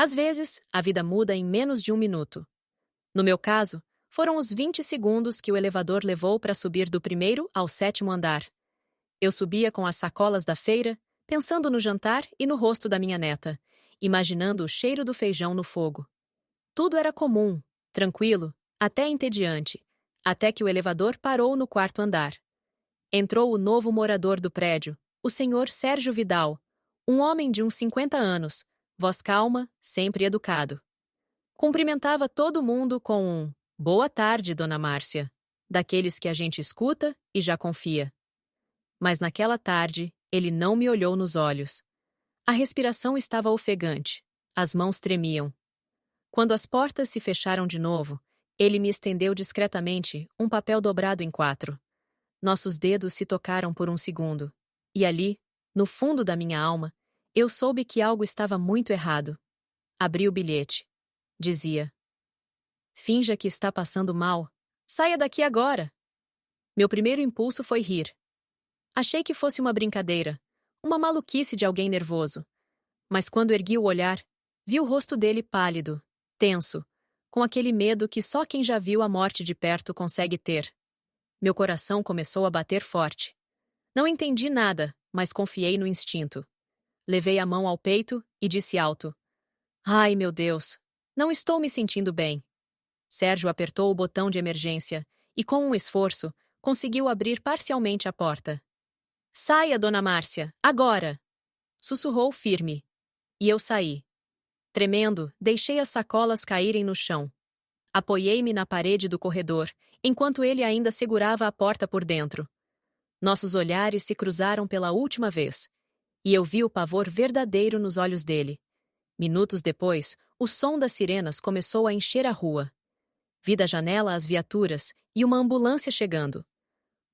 Às vezes, a vida muda em menos de um minuto. No meu caso, foram os 20 segundos que o elevador levou para subir do primeiro ao sétimo andar. Eu subia com as sacolas da feira, pensando no jantar e no rosto da minha neta, imaginando o cheiro do feijão no fogo. Tudo era comum, tranquilo, até entediante, até que o elevador parou no quarto andar. Entrou o novo morador do prédio, o senhor Sérgio Vidal, um homem de uns 50 anos, voz calma, sempre educado. Cumprimentava todo mundo com um "Boa tarde, dona Márcia", daqueles que a gente escuta e já confia. Mas naquela tarde, ele não me olhou nos olhos. A respiração estava ofegante, as mãos tremiam. Quando as portas se fecharam de novo, ele me estendeu discretamente um papel dobrado em 4. Nossos dedos se tocaram por um segundo. E ali, no fundo da minha alma, eu soube que algo estava muito errado. Abri o bilhete. Dizia: "Finja que está passando mal. Saia daqui agora." Meu primeiro impulso foi rir. Achei que fosse uma brincadeira, uma maluquice de alguém nervoso. Mas quando ergui o olhar, vi o rosto dele pálido, tenso, com aquele medo que só quem já viu a morte de perto consegue ter. Meu coração começou a bater forte. Não entendi nada, mas confiei no instinto. Levei a mão ao peito e disse alto: "Ai, meu Deus, não estou me sentindo bem." Sérgio apertou o botão de emergência e, com um esforço, conseguiu abrir parcialmente a porta. "Saia, dona Márcia, agora!" Sussurrou firme. E eu saí. Tremendo, deixei as sacolas caírem no chão. Apoiei-me na parede do corredor, enquanto ele ainda segurava a porta por dentro. Nossos olhares se cruzaram pela última vez, e eu vi o pavor verdadeiro nos olhos dele. Minutos depois, o som das sirenas começou a encher a rua. Vi da janela as viaturas e uma ambulância chegando.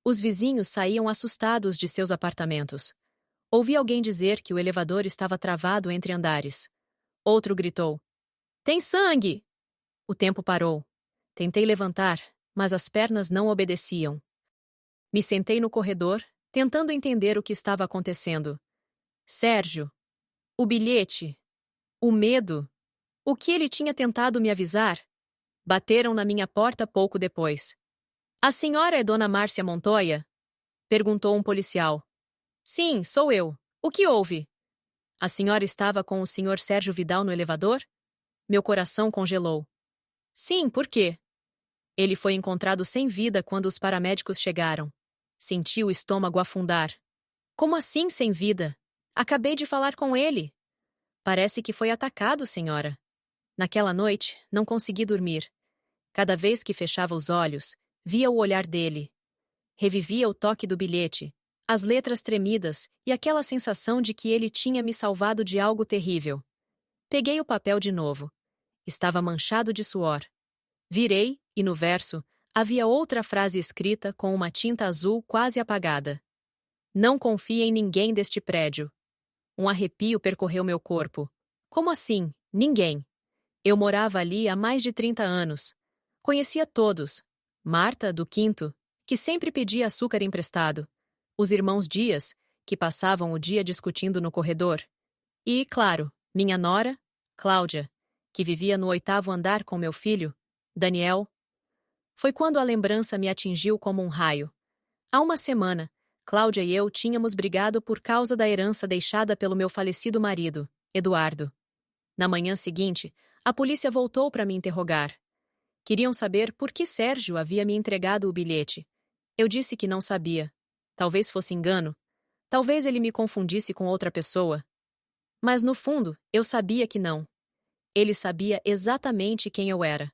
Os vizinhos saíam assustados de seus apartamentos. Ouvi alguém dizer que o elevador estava travado entre andares. Outro gritou: "Tem sangue!" O tempo parou. Tentei levantar, mas as pernas não obedeciam. Me sentei no corredor, tentando entender o que estava acontecendo. Sérgio, o bilhete, o medo, o que ele tinha tentado me avisar, bateram na minha porta pouco depois. "A senhora é Dona Márcia Montoya?" perguntou um policial. "Sim, sou eu. O que houve?" "A senhora estava com o senhor Sérgio Vidal no elevador?" Meu coração congelou. "Sim, por quê?" "Ele foi encontrado sem vida quando os paramédicos chegaram." Senti o estômago afundar. "Como assim sem vida? Acabei de falar com ele." "Parece que foi atacado, senhora." Naquela noite, não consegui dormir. Cada vez que fechava os olhos, via o olhar dele. Revivia o toque do bilhete, as letras tremidas e aquela sensação de que ele tinha me salvado de algo terrível. Peguei o papel de novo. Estava manchado de suor. Virei, e no verso, havia outra frase escrita com uma tinta azul quase apagada. "Não confie em ninguém deste prédio." Um arrepio percorreu meu corpo. Como assim? Ninguém? Eu morava ali há mais de 30 anos. Conhecia todos. Marta, do quinto, que sempre pedia açúcar emprestado. Os irmãos Dias, que passavam o dia discutindo no corredor. E, claro, minha nora, Cláudia, que vivia no 8º andar com meu filho, Daniel. Foi quando a lembrança me atingiu como um raio. Há uma semana, Cláudia e eu tínhamos brigado por causa da herança deixada pelo meu falecido marido, Eduardo. Na manhã seguinte, a polícia voltou para me interrogar. Queriam saber por que Sérgio havia me entregado o bilhete. Eu disse que não sabia. Talvez fosse engano. Talvez ele me confundisse com outra pessoa. Mas, no fundo, eu sabia que não. Ele sabia exatamente quem eu era.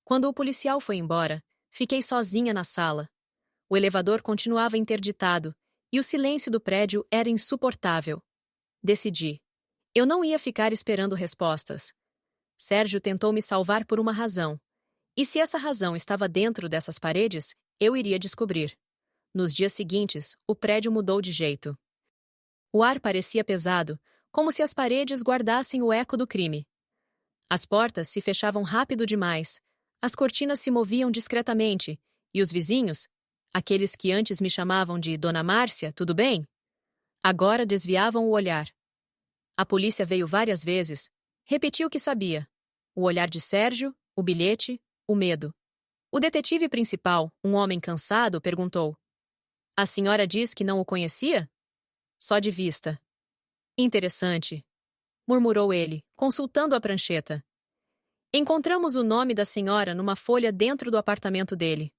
Quando o policial foi embora, fiquei sozinha na sala. O elevador continuava interditado, e o silêncio do prédio era insuportável. Decidi. Eu não ia ficar esperando respostas. Sérgio tentou me salvar por uma razão. E se essa razão estava dentro dessas paredes, eu iria descobrir. Nos dias seguintes, o prédio mudou de jeito. O ar parecia pesado, como se as paredes guardassem o eco do crime. As portas se fechavam rápido demais, as cortinas se moviam discretamente, e os vizinhos, aqueles que antes me chamavam de Dona Márcia, tudo bem? Agora desviavam o olhar. A polícia veio várias vezes, Repeti o que sabia. O olhar de Sérgio, o bilhete, o medo. O detetive principal, um homem cansado, perguntou: A senhora diz que não o conhecia? Só de vista. Interessante, murmurou ele, consultando a prancheta. Encontramos o nome da senhora numa folha dentro do apartamento dele.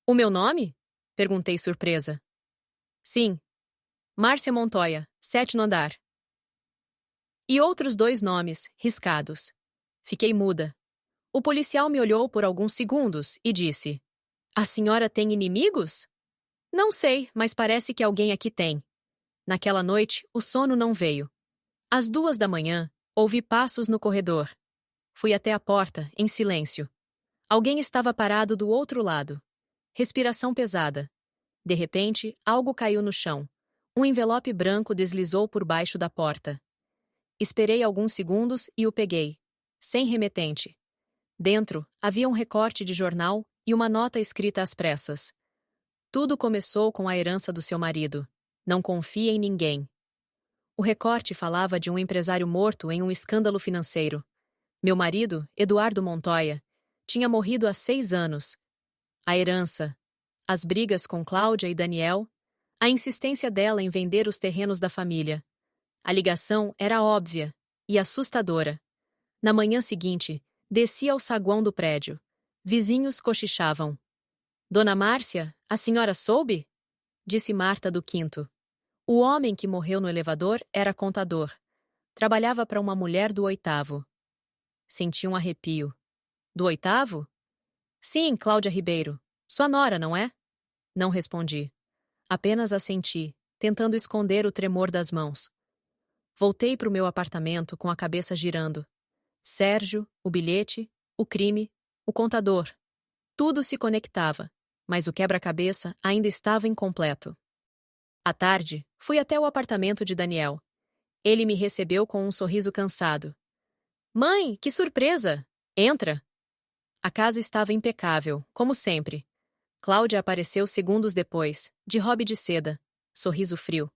O meu nome? Perguntei surpresa. Sim. Márcia Montoya, 7º andar. E outros 2 nomes, riscados. Fiquei muda. O policial me olhou por alguns segundos e disse: A senhora tem inimigos? Não sei, mas parece que alguém aqui tem. Naquela noite, o sono não veio. Às 2 da manhã, ouvi passos no corredor. Fui até a porta, em silêncio. Alguém estava parado do outro lado. Respiração pesada. De repente, algo caiu no chão. Um envelope branco deslizou por baixo da porta. Esperei alguns segundos e o peguei. Sem remetente. Dentro, havia um recorte de jornal e uma nota escrita às pressas. Tudo começou com a herança do seu marido. Não confie em ninguém. O recorte falava de um empresário morto em um escândalo financeiro. Meu marido, Eduardo Montoya, tinha morrido há 6 anos. A herança, as brigas com Cláudia e Daniel, a insistência dela em vender os terrenos da família. A ligação era óbvia e assustadora. Na manhã seguinte, desci ao saguão do prédio. Vizinhos cochichavam. Dona Márcia, a senhora soube? Disse Marta do quinto. O homem que morreu no elevador era contador. Trabalhava para uma mulher do 8º. Senti um arrepio. Do 8º? Sim, Cláudia Ribeiro. Sua nora, não é? Não respondi. Apenas assenti, tentando esconder o tremor das mãos. Voltei para o meu apartamento com a cabeça girando. Sérgio, o bilhete, o crime, o contador. Tudo se conectava, mas o quebra-cabeça ainda estava incompleto. À tarde, fui até o apartamento de Daniel. Ele me recebeu com um sorriso cansado. Mãe, que surpresa! Entra! A casa estava impecável, como sempre. Cláudia apareceu segundos depois, de robe de seda, sorriso frio.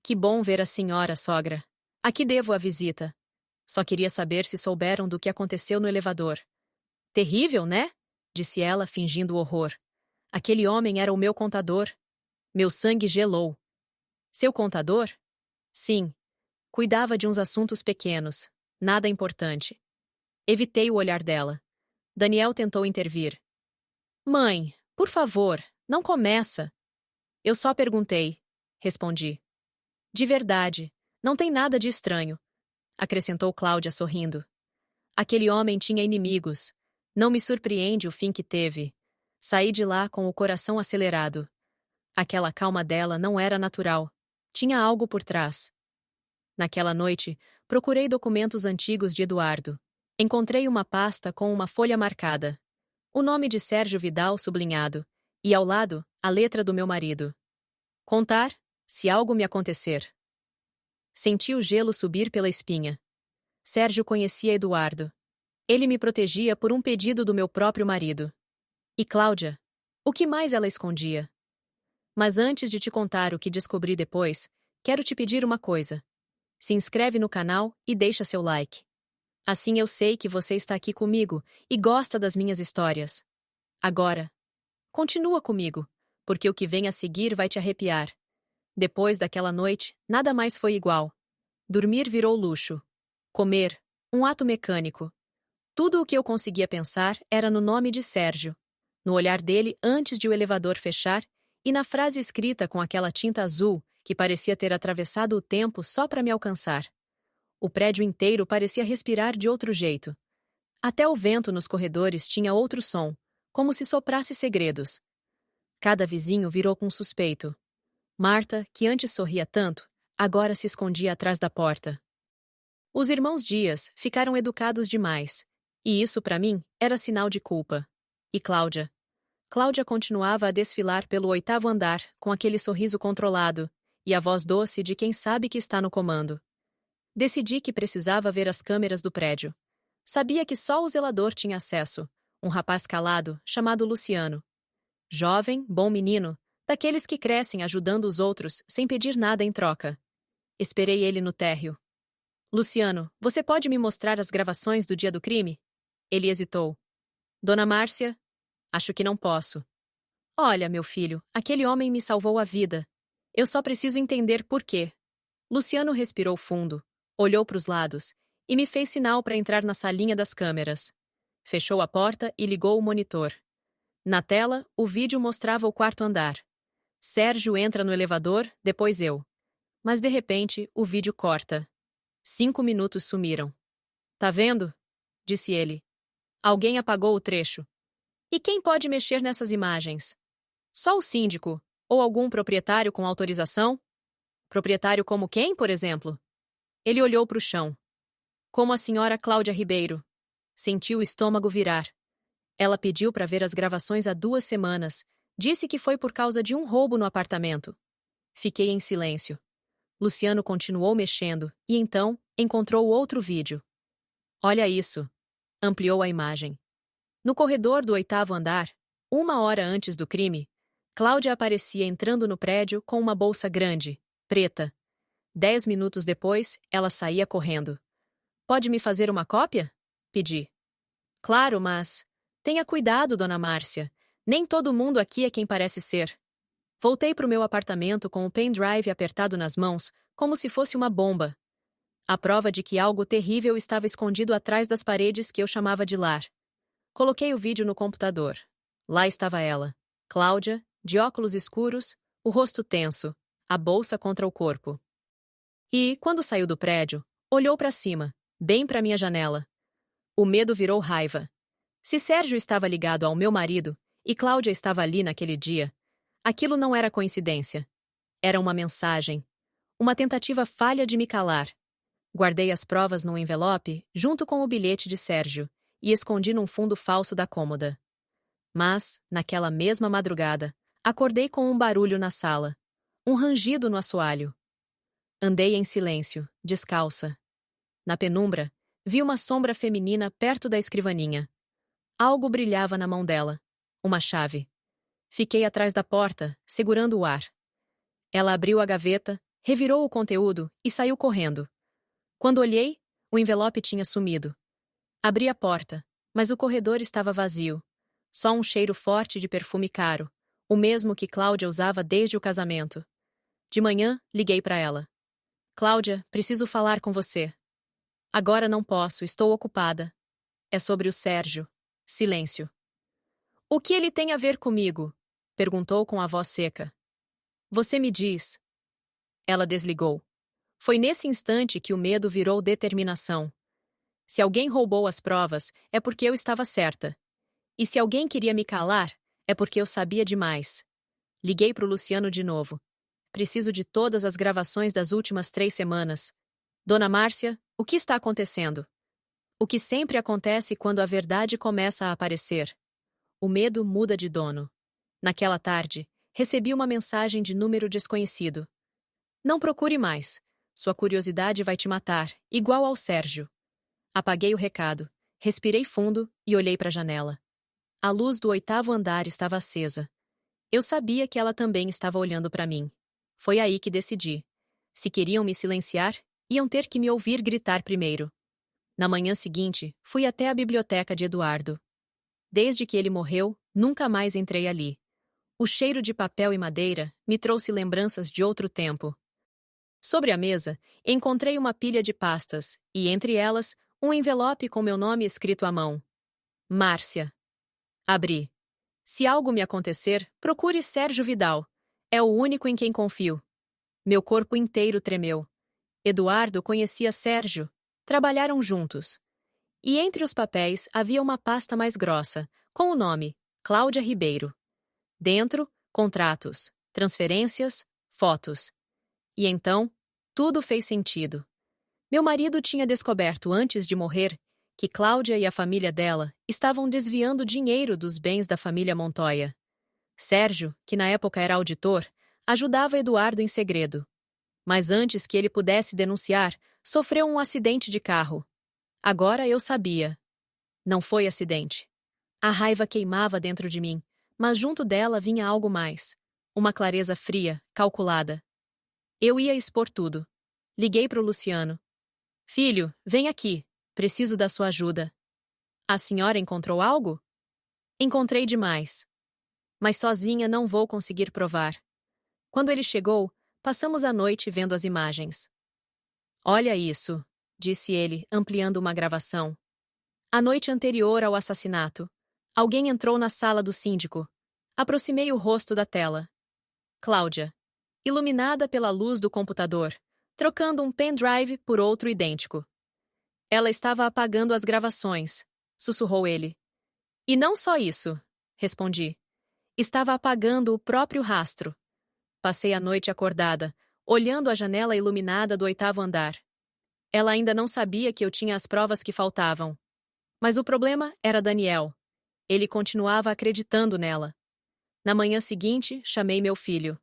Que bom ver a senhora, sogra. A que devo a visita? Só queria saber se souberam do que aconteceu no elevador. Terrível, né? Disse ela, fingindo horror. Aquele homem era o meu contador. Meu sangue gelou. Seu contador? Sim. Cuidava de uns assuntos pequenos. Nada importante. Evitei o olhar dela. Daniel tentou intervir. Mãe, por favor, não começa. Eu só perguntei. Respondi. De verdade, não tem nada de estranho, acrescentou Cláudia sorrindo. Aquele homem tinha inimigos. Não me surpreende o fim que teve. Saí de lá com o coração acelerado. Aquela calma dela não era natural. Tinha algo por trás. Naquela noite, procurei documentos antigos de Eduardo. Encontrei uma pasta com uma folha marcada. O nome de Sérgio Vidal sublinhado. E ao lado, a letra do meu marido. Contar, se algo me acontecer. Senti o gelo subir pela espinha. Sérgio conhecia Eduardo. Ele me protegia por um pedido do meu próprio marido. E Cláudia? O que mais ela escondia? Mas antes de te contar o que descobri depois, quero te pedir uma coisa. Se inscreve no canal e deixa seu like. Assim eu sei que você está aqui comigo e gosta das minhas histórias. Agora, continua comigo, porque o que vem a seguir vai te arrepiar. Depois daquela noite, nada mais foi igual. Dormir virou luxo. Comer, um ato mecânico. Tudo o que eu conseguia pensar era no nome de Sérgio, no olhar dele antes de o elevador fechar e na frase escrita com aquela tinta azul que parecia ter atravessado o tempo só para me alcançar. O prédio inteiro parecia respirar de outro jeito. Até o vento nos corredores tinha outro som, como se soprasse segredos. Cada vizinho virou com um suspeito. Marta, que antes sorria tanto, agora se escondia atrás da porta. Os irmãos Dias ficaram educados demais, e isso, para mim, era sinal de culpa. E Cláudia? Cláudia continuava a desfilar pelo 8º andar, com aquele sorriso controlado, e a voz doce de quem sabe que está no comando. Decidi que precisava ver as câmeras do prédio. Sabia que só o zelador tinha acesso, um rapaz calado, chamado Luciano. Jovem, bom menino, daqueles que crescem ajudando os outros sem pedir nada em troca. Esperei ele no térreo. Luciano, você pode me mostrar as gravações do dia do crime? Ele hesitou. Dona Márcia? Acho que não posso. Olha, meu filho, aquele homem me salvou a vida. Eu só preciso entender por quê. Luciano respirou fundo, olhou para os lados e me fez sinal para entrar na salinha das câmeras. Fechou a porta e ligou o monitor. Na tela, o vídeo mostrava o quarto andar. Sérgio entra no elevador, depois eu. Mas de repente, o vídeo corta. 5 minutos sumiram. Tá vendo? Disse ele. Alguém apagou o trecho. E quem pode mexer nessas imagens? Só o síndico, ou algum proprietário com autorização? Proprietário como quem, por exemplo? Ele olhou para o chão. Como a senhora Cláudia Ribeiro. Sentiu o estômago virar. Ela pediu para ver as gravações há 2 semanas. Disse que foi por causa de um roubo no apartamento. Fiquei em silêncio. Luciano continuou mexendo e então encontrou outro vídeo. Olha isso. Ampliou a imagem. No corredor do 8º andar, 1 hora antes do crime, Cláudia aparecia entrando no prédio com uma bolsa grande, preta. 10 minutos depois, ela saía correndo. Pode me fazer uma cópia? Pedi. Claro, mas... Tenha cuidado, dona Márcia. Nem todo mundo aqui é quem parece ser. Voltei para o meu apartamento com o pendrive apertado nas mãos, como se fosse uma bomba. A prova de que algo terrível estava escondido atrás das paredes que eu chamava de lar. Coloquei o vídeo no computador. Lá estava ela, Cláudia, de óculos escuros, o rosto tenso, a bolsa contra o corpo. E, quando saiu do prédio, olhou para cima, bem para minha janela. O medo virou raiva. Se Sérgio estava ligado ao meu marido e Cláudia estava ali naquele dia, aquilo não era coincidência. Era uma mensagem. Uma tentativa falha de me calar. Guardei as provas num envelope junto com o bilhete de Sérgio e escondi num fundo falso da cômoda. Mas, naquela mesma madrugada, acordei com um barulho na sala. Um rangido no assoalho. Andei em silêncio, descalça. Na penumbra, vi uma sombra feminina perto da escrivaninha. Algo brilhava na mão dela. Uma chave. Fiquei atrás da porta, segurando o ar. Ela abriu a gaveta, revirou o conteúdo e saiu correndo. Quando olhei, o envelope tinha sumido. Abri a porta, mas o corredor estava vazio. Só um cheiro forte de perfume caro, o mesmo que Cláudia usava desde o casamento. De manhã, liguei para ela. Cláudia, preciso falar com você. Agora não posso, estou ocupada. É sobre o Sérgio. Silêncio. O que ele tem a ver comigo? Perguntou com a voz seca. Você me diz. Ela desligou. Foi nesse instante que o medo virou determinação. Se alguém roubou as provas, é porque eu estava certa. E se alguém queria me calar, é porque eu sabia demais. Liguei para o Luciano de novo. Preciso de todas as gravações das últimas 3 semanas. Dona Márcia, o que está acontecendo? O que sempre acontece quando a verdade começa a aparecer. O medo muda de dono. Naquela tarde, recebi uma mensagem de número desconhecido. Não procure mais. Sua curiosidade vai te matar, igual ao Sérgio. Apaguei o recado, respirei fundo e olhei para a janela. A luz do 8º andar estava acesa. Eu sabia que ela também estava olhando para mim. Foi aí que decidi. Se queriam me silenciar, iam ter que me ouvir gritar primeiro. Na manhã seguinte, fui até a biblioteca de Eduardo. Desde que ele morreu, nunca mais entrei ali. O cheiro de papel e madeira me trouxe lembranças de outro tempo. Sobre a mesa, encontrei uma pilha de pastas e, entre elas, um envelope com meu nome escrito à mão. Márcia. Abri. Se algo me acontecer, procure Sérgio Vidal. É o único em quem confio. Meu corpo inteiro tremeu. Eduardo conhecia Sérgio. Trabalharam juntos. E entre os papéis havia uma pasta mais grossa, com o nome Cláudia Ribeiro. Dentro, contratos, transferências, fotos. E então, tudo fez sentido. Meu marido tinha descoberto antes de morrer que Cláudia e a família dela estavam desviando dinheiro dos bens da família Montoya. Sérgio, que na época era auditor, ajudava Eduardo em segredo. Mas antes que ele pudesse denunciar, sofreu um acidente de carro. Agora eu sabia. Não foi acidente. A raiva queimava dentro de mim, mas junto dela vinha algo mais. Uma clareza fria, calculada. Eu ia expor tudo. Liguei para o Luciano. Filho, vem aqui. Preciso da sua ajuda. A senhora encontrou algo? Encontrei demais. Mas sozinha não vou conseguir provar. Quando ele chegou, passamos a noite vendo as imagens. Olha isso, disse ele, ampliando uma gravação. A noite anterior ao assassinato, alguém entrou na sala do síndico. Aproximei o rosto da tela. Cláudia, iluminada pela luz do computador, trocando um pendrive por outro idêntico. Ela estava apagando as gravações, sussurrou ele. E não só isso, respondi. Estava apagando o próprio rastro. Passei a noite acordada, olhando a janela iluminada do 8º andar. Ela ainda não sabia que eu tinha as provas que faltavam. Mas o problema era Daniel. Ele continuava acreditando nela. Na manhã seguinte, chamei meu filho.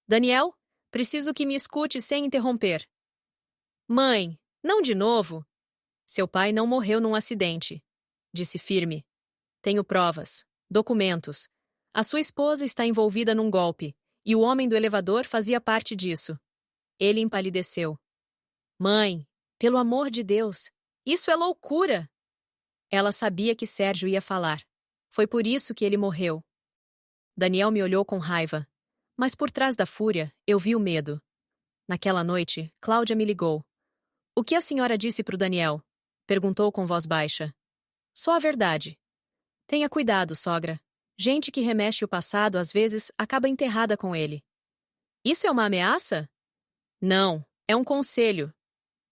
Daniel, preciso que me escute sem interromper. Mãe, não de novo. Seu pai não morreu num acidente, disse firme. Tenho provas, documentos. A sua esposa está envolvida num golpe, e o homem do elevador fazia parte disso. Ele empalideceu. Mãe, pelo amor de Deus, isso é loucura! Ela sabia que Sérgio ia falar. Foi por isso que ele morreu. Daniel me olhou com raiva. Mas por trás da fúria, eu vi o medo. Naquela noite, Cláudia me ligou. O que a senhora disse para o Daniel? Perguntou com voz baixa. Só a verdade. Tenha cuidado, sogra. Gente que remexe o passado às vezes acaba enterrada com ele. Isso é uma ameaça? Não, é um conselho.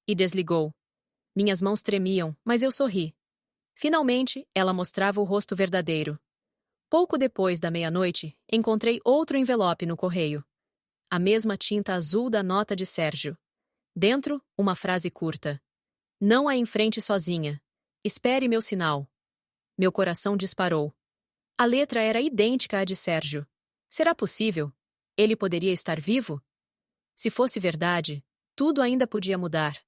E desligou. Minhas mãos tremiam, mas eu sorri. Finalmente, ela mostrava o rosto verdadeiro. Pouco depois da meia-noite, encontrei outro envelope no correio. A mesma tinta azul da nota de Sérgio. Dentro, uma frase curta. Não a enfrente sozinha. Espere meu sinal. Meu coração disparou. A letra era idêntica à de Sérgio. Será possível? Ele poderia estar vivo? Se fosse verdade, tudo ainda podia mudar.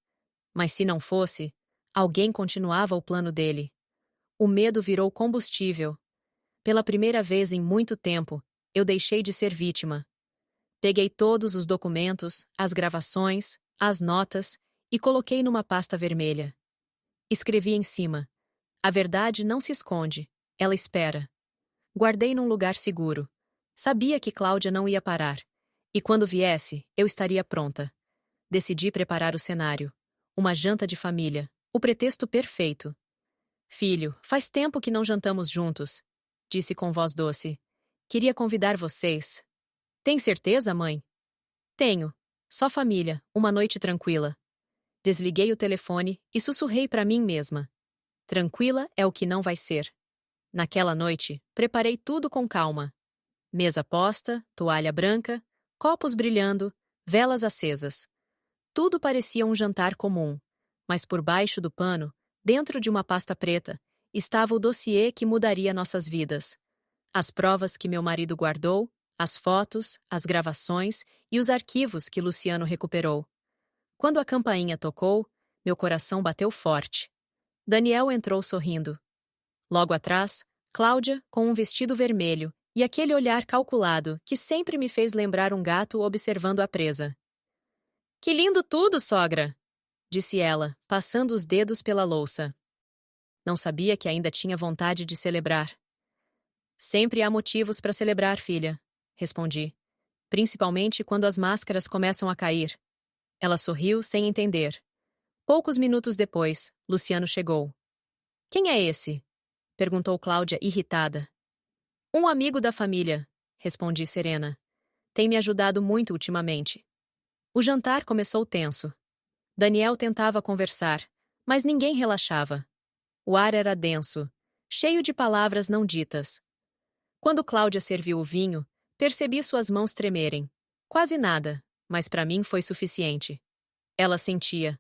Mas se não fosse, alguém continuava o plano dele. O medo virou combustível. Pela primeira vez em muito tempo, eu deixei de ser vítima. Peguei todos os documentos, as gravações, as notas e coloquei numa pasta vermelha. Escrevi em cima. A verdade não se esconde, ela espera. Guardei num lugar seguro. Sabia que Cláudia não ia parar. E quando viesse, eu estaria pronta. Decidi preparar o cenário. Uma janta de família. O pretexto perfeito. Filho, faz tempo que não jantamos juntos, disse com voz doce. Queria convidar vocês. Tem certeza, mãe? Tenho. Só família, uma noite tranquila. Desliguei o telefone e sussurrei para mim mesma. Tranquila é o que não vai ser. Naquela noite, preparei tudo com calma. Mesa posta, toalha branca, copos brilhando, velas acesas. Tudo parecia um jantar comum, mas por baixo do pano, dentro de uma pasta preta, estava o dossiê que mudaria nossas vidas. As provas que meu marido guardou, as fotos, as gravações e os arquivos que Luciano recuperou. Quando a campainha tocou, meu coração bateu forte. Daniel entrou sorrindo. Logo atrás, Cláudia, com um vestido vermelho e aquele olhar calculado que sempre me fez lembrar um gato observando a presa. Que lindo tudo, sogra! Disse ela, passando os dedos pela louça. Não sabia que ainda tinha vontade de celebrar. Sempre há motivos para celebrar, filha, respondi. Principalmente quando as máscaras começam a cair. Ela sorriu sem entender. Poucos minutos depois, Luciano chegou. Quem é esse? Perguntou Cláudia, irritada. Um amigo da família, respondi serena. Tem me ajudado muito ultimamente. O jantar começou tenso. Daniel tentava conversar, mas ninguém relaxava. O ar era denso, cheio de palavras não ditas. Quando Cláudia serviu o vinho, percebi suas mãos tremerem. Quase nada, mas para mim foi suficiente. Ela sentia.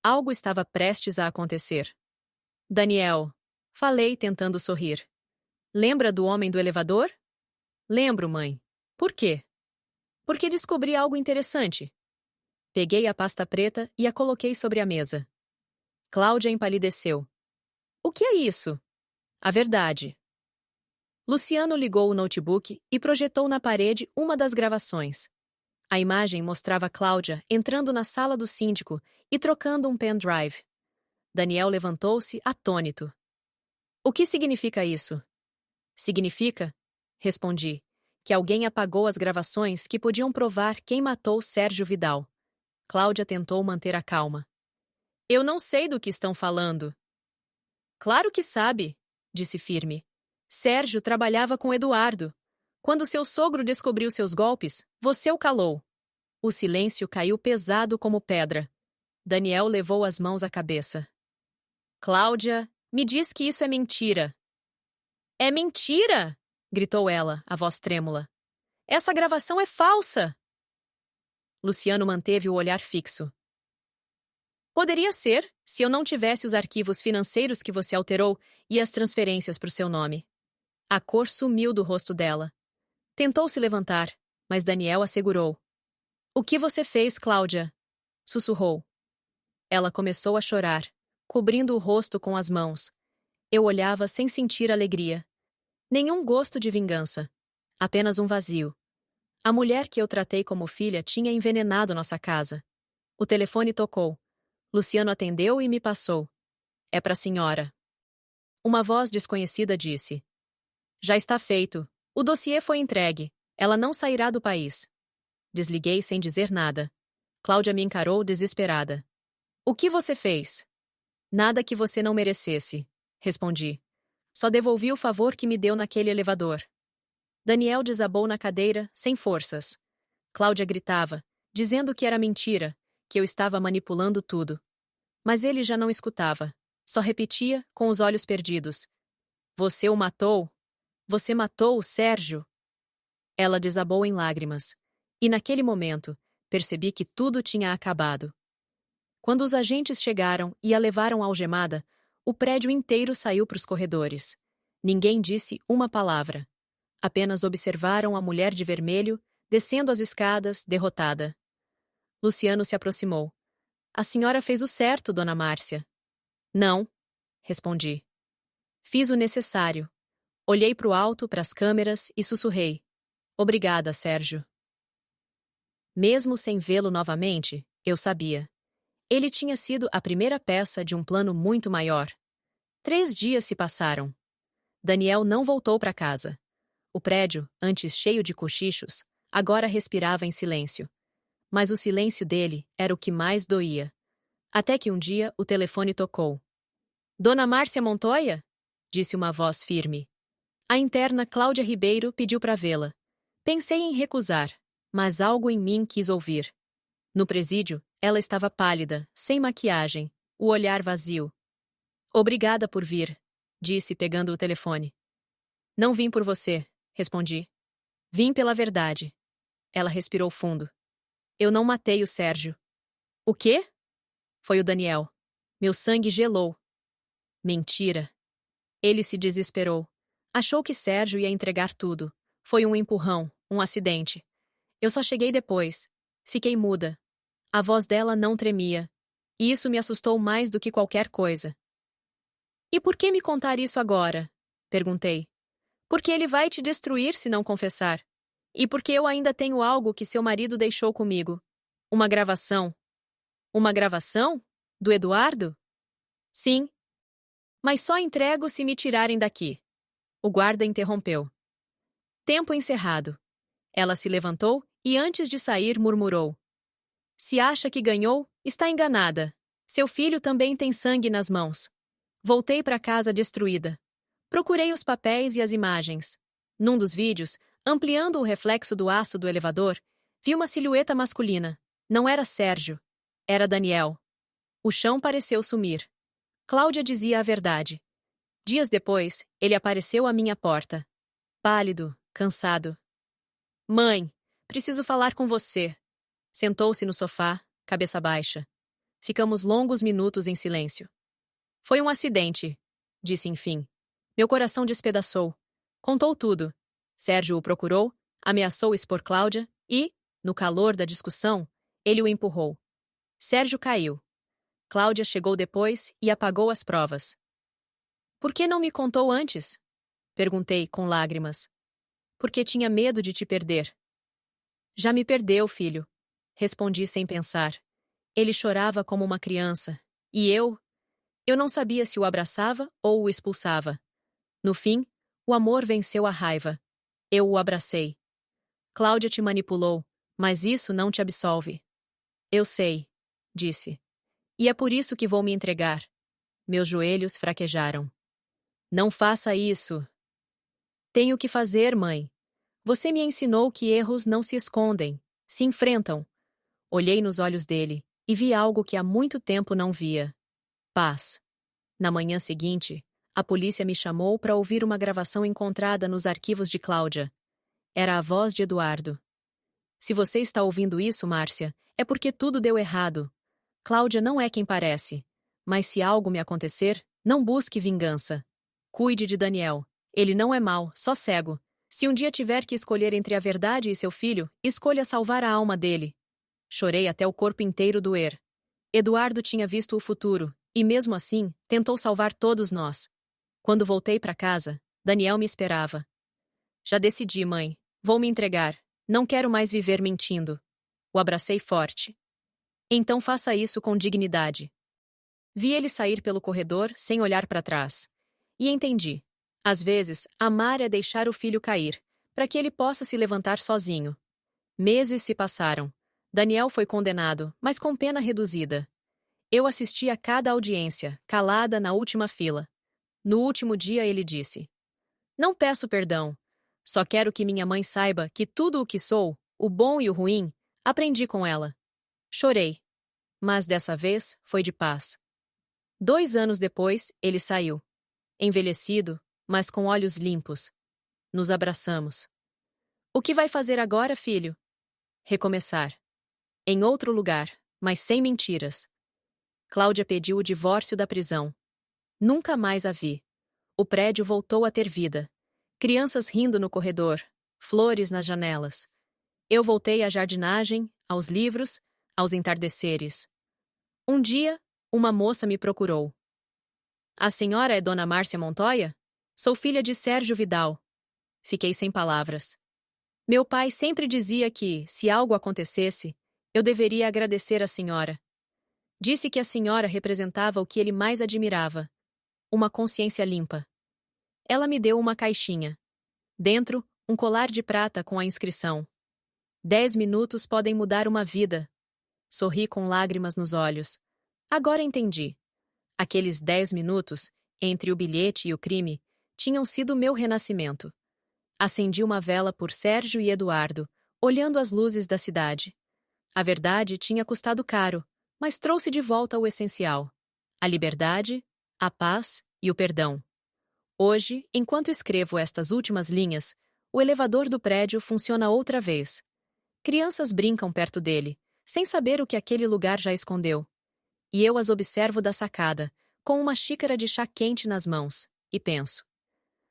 Algo estava prestes a acontecer. Daniel, falei tentando sorrir. Lembra do homem do elevador? Lembro, mãe. Por quê? Porque descobri algo interessante. Peguei a pasta preta e a coloquei sobre a mesa. Cláudia empalideceu. O que é isso? A verdade. Luciano ligou o notebook e projetou na parede uma das gravações. A imagem mostrava Cláudia entrando na sala do síndico e trocando um pendrive. Daniel levantou-se, atônito. O que significa isso? Significa, respondi, que alguém apagou as gravações que podiam provar quem matou Sérgio Vidal. Cláudia tentou manter a calma. Eu não sei do que estão falando. Claro que sabe, disse firme. Sérgio trabalhava com Eduardo. Quando seu sogro descobriu seus golpes, você o calou. O silêncio caiu pesado como pedra. Daniel levou as mãos à cabeça. Cláudia, me diz que isso é mentira. É mentira! Gritou ela, a voz trêmula. Essa gravação é falsa! Luciano manteve o olhar fixo. Poderia ser, se eu não tivesse os arquivos financeiros que você alterou e as transferências para o seu nome. A cor sumiu do rosto dela. Tentou se levantar, mas Daniel a segurou. O que você fez, Cláudia? Sussurrou. Ela começou a chorar, cobrindo o rosto com as mãos. Eu olhava sem sentir alegria. Nenhum gosto de vingança. Apenas um vazio. A mulher que eu tratei como filha tinha envenenado nossa casa. O telefone tocou. Luciano atendeu e me passou. É para a senhora. Uma voz desconhecida disse. Já está feito. O dossiê foi entregue. Ela não sairá do país. Desliguei sem dizer nada. Cláudia me encarou desesperada. O que você fez? Nada que você não merecesse, respondi. Só devolvi o favor que me deu naquele elevador. Daniel desabou na cadeira, sem forças. Cláudia gritava, dizendo que era mentira, que eu estava manipulando tudo. Mas ele já não escutava. Só repetia, com os olhos perdidos. Você o matou? Você matou o Sérgio? Ela desabou em lágrimas. E naquele momento, percebi que tudo tinha acabado. Quando os agentes chegaram e a levaram algemada, o prédio inteiro saiu para os corredores. Ninguém disse uma palavra. Apenas observaram a mulher de vermelho descendo as escadas, derrotada. Luciano se aproximou. A senhora fez o certo, dona Márcia. Não, respondi. Fiz o necessário. Olhei para o alto, para as câmeras e sussurrei. Obrigada, Sérgio. Mesmo sem vê-lo novamente, eu sabia. Ele tinha sido a primeira peça de um plano muito maior. 3 dias se passaram. Daniel não voltou para casa. O prédio, antes cheio de cochichos, agora respirava em silêncio. Mas o silêncio dele era o que mais doía. Até que um dia o telefone tocou. Dona Márcia Montoya? Disse uma voz firme. A interna Cláudia Ribeiro pediu para vê-la. Pensei em recusar, mas algo em mim quis ouvir. No presídio, ela estava pálida, sem maquiagem, o olhar vazio. Obrigada por vir, disse pegando o telefone. Não vim por você, respondi. Vim pela verdade. Ela respirou fundo. Eu não matei o Sérgio. O quê? Foi o Daniel. Meu sangue gelou. Mentira. Ele se desesperou. Achou que Sérgio ia entregar tudo. Foi um empurrão, um acidente. Eu só cheguei depois. Fiquei muda. A voz dela não tremia. E isso me assustou mais do que qualquer coisa. E por que me contar isso agora? Perguntei. Porque ele vai te destruir se não confessar. E porque eu ainda tenho algo que seu marido deixou comigo. Uma gravação. Uma gravação? Do Eduardo? Sim. Mas só entrego se me tirarem daqui. O guarda interrompeu. Tempo encerrado. Ela se levantou e antes de sair murmurou. Se acha que ganhou, está enganada. Seu filho também tem sangue nas mãos. Voltei para casa destruída. Procurei os papéis e as imagens. Num dos vídeos, ampliando o reflexo do aço do elevador, vi uma silhueta masculina. Não era Sérgio. Era Daniel. O chão pareceu sumir. Cláudia dizia a verdade. Dias depois, ele apareceu à minha porta. Pálido, cansado. Mãe, preciso falar com você. Sentou-se no sofá, cabeça baixa. Ficamos longos minutos em silêncio. Foi um acidente, disse enfim. Meu coração despedaçou. Contou tudo. Sérgio o procurou, ameaçou expor Cláudia e, no calor da discussão, ele o empurrou. Sérgio caiu. Cláudia chegou depois e apagou as provas. Por que não me contou antes? Perguntei com lágrimas. Porque tinha medo de te perder. Já me perdeu, filho. Respondi sem pensar. Ele chorava como uma criança. E eu? Eu não sabia se o abraçava ou o expulsava. No fim, o amor venceu a raiva. Eu o abracei. Cláudia te manipulou, mas isso não te absolve. Eu sei, disse. E é por isso que vou me entregar. Meus joelhos fraquejaram. Não faça isso. Tenho que fazer, mãe. Você me ensinou que erros não se escondem, se enfrentam. Olhei nos olhos dele e vi algo que há muito tempo não via. Paz. Na manhã seguinte, a polícia me chamou para ouvir uma gravação encontrada nos arquivos de Cláudia. Era a voz de Eduardo. Se você está ouvindo isso, Márcia, é porque tudo deu errado. Cláudia não é quem parece. Mas se algo me acontecer, não busque vingança. Cuide de Daniel. Ele não é mau, só cego. Se um dia tiver que escolher entre a verdade e seu filho, escolha salvar a alma dele. Chorei até o corpo inteiro doer. Eduardo tinha visto o futuro, e mesmo assim, tentou salvar todos nós. Quando voltei para casa, Daniel me esperava. Já decidi, mãe. Vou me entregar. Não quero mais viver mentindo. O abracei forte. Então faça isso com dignidade. Vi ele sair pelo corredor sem olhar para trás. E entendi. Às vezes, amar é deixar o filho cair, para que ele possa se levantar sozinho. Meses se passaram. Daniel foi condenado, mas com pena reduzida. Eu assisti a cada audiência, calada na última fila. No último dia ele disse: Não peço perdão. Só quero que minha mãe saiba que tudo o que sou, o bom e o ruim, aprendi com ela. Chorei. Mas dessa vez foi de paz. 2 anos depois, ele saiu. Envelhecido, mas com olhos limpos. Nos abraçamos. O que vai fazer agora, filho? Recomeçar. Em outro lugar, mas sem mentiras. Cláudia pediu o divórcio da prisão. Nunca mais a vi. O prédio voltou a ter vida. Crianças rindo no corredor, flores nas janelas. Eu voltei à jardinagem, aos livros, aos entardeceres. Um dia, uma moça me procurou. A senhora é Dona Márcia Montoya? Sou filha de Sérgio Vidal. Fiquei sem palavras. Meu pai sempre dizia que, se algo acontecesse, eu deveria agradecer à senhora. Disse que a senhora representava o que ele mais admirava: uma consciência limpa. Ela me deu uma caixinha. Dentro, um colar de prata com a inscrição: 10 minutos podem mudar uma vida. Sorri com lágrimas nos olhos. Agora entendi. Aqueles 10 minutos, entre o bilhete e o crime, tinham sido meu renascimento. Acendi uma vela por Sérgio e Eduardo, olhando as luzes da cidade. A verdade tinha custado caro, mas trouxe de volta o essencial: a liberdade, a paz e o perdão. Hoje, enquanto escrevo estas últimas linhas, o elevador do prédio funciona outra vez. Crianças brincam perto dele, sem saber o que aquele lugar já escondeu. E eu as observo da sacada, com uma xícara de chá quente nas mãos, e penso: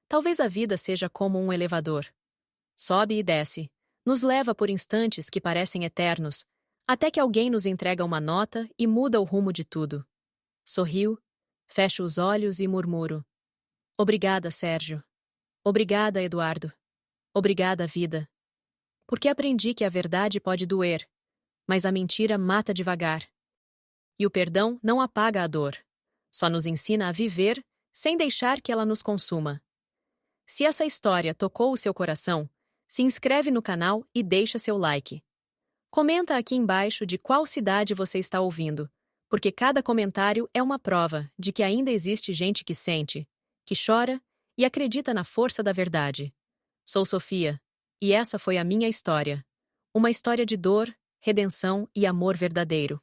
talvez a vida seja como um elevador. Sobe e desce, nos leva por instantes que parecem eternos, até que alguém nos entrega uma nota e muda o rumo de tudo. Sorrio, fecho os olhos e murmuro: obrigada, Sérgio. Obrigada, Eduardo. Obrigada, vida. Porque aprendi que a verdade pode doer, mas a mentira mata devagar. E o perdão não apaga a dor, só nos ensina a viver sem deixar que ela nos consuma. Se essa história tocou o seu coração, se inscreve no canal e deixa seu like. Comenta aqui embaixo de qual cidade você está ouvindo, porque cada comentário é uma prova de que ainda existe gente que sente, que chora e acredita na força da verdade. Sou Sofia, e essa foi a minha história. Uma história de dor, redenção e amor verdadeiro.